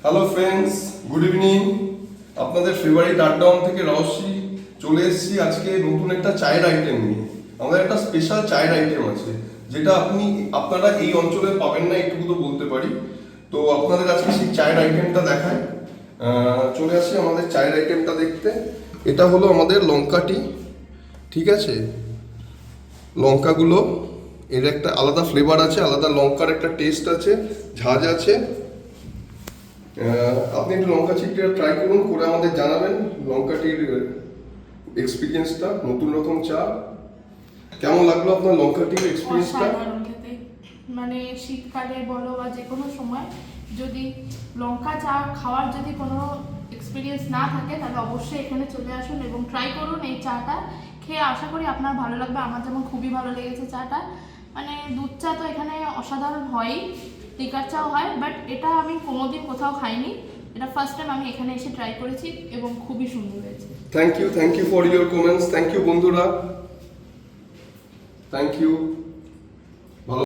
Hello friends, good evening. আপনাদের favourite আড্ডাওয়ান থেকে রহস্যি চলে এসেছি আজকে নতুন একটা চায়ের আইটেম নিয়ে। আমাদের একটা স্পেশাল চায়ের আইটেম আছে যেটা আপনারা এই অঞ্চলে পাবেন না, এইটুকু তো বলতে পারি। তো আপনাদের আজকে সেই চায়ের আইটেমটা দেখায়। চলে আসি আমাদের চায়ের আইটেমটা দেখতে। এটা হলো আমাদের লঙ্কা টি, ঠিক আছে। লঙ্কাগুলো এর একটা আলাদা ফ্লেভার আছে, আলাদা লঙ্কার একটা টেস্ট আছে, ঝাঁজ আছে। আপনি একটু লঙ্কা চিপটা ট্রাই করুন, করে আমাদের জানাবেন লঙ্কা টির এক্সপিরিয়েন্সটা। নতুন রকম চা, কেমন লাগলো আপনার লঙ্কা টির এক্সপিরিয়েন্সটা? অসাধারণ খেতে। মানে শীতকালে বলো বা যে কোনো সময় যদি লঙ্কা চা খাওয়ার যদি কোনো এক্সপিরিয়েন্স না থাকে তাহলে অবশ্যই এখানে চলে আসুন এবং ট্রাই করুন এই চাটা। খেয়ে আশা করি আপনার ভালো লাগবে। আমার যেমন খুবই ভালো লেগেছে চাটা। মানে দুধ চা তো এখানে অসাধারণ হয়ই, লিকার চাও হয়, বাট এটা আমি কোনোদিন কোথাও খাইনি। এটা ফার্স্ট টাইম আমি এখানে এসে ট্রাই করেছি এবং খুবই সুন্দর হয়েছে। Thank you for your comments. Thank you বন্ধুরা, থ্যাংক ইউ।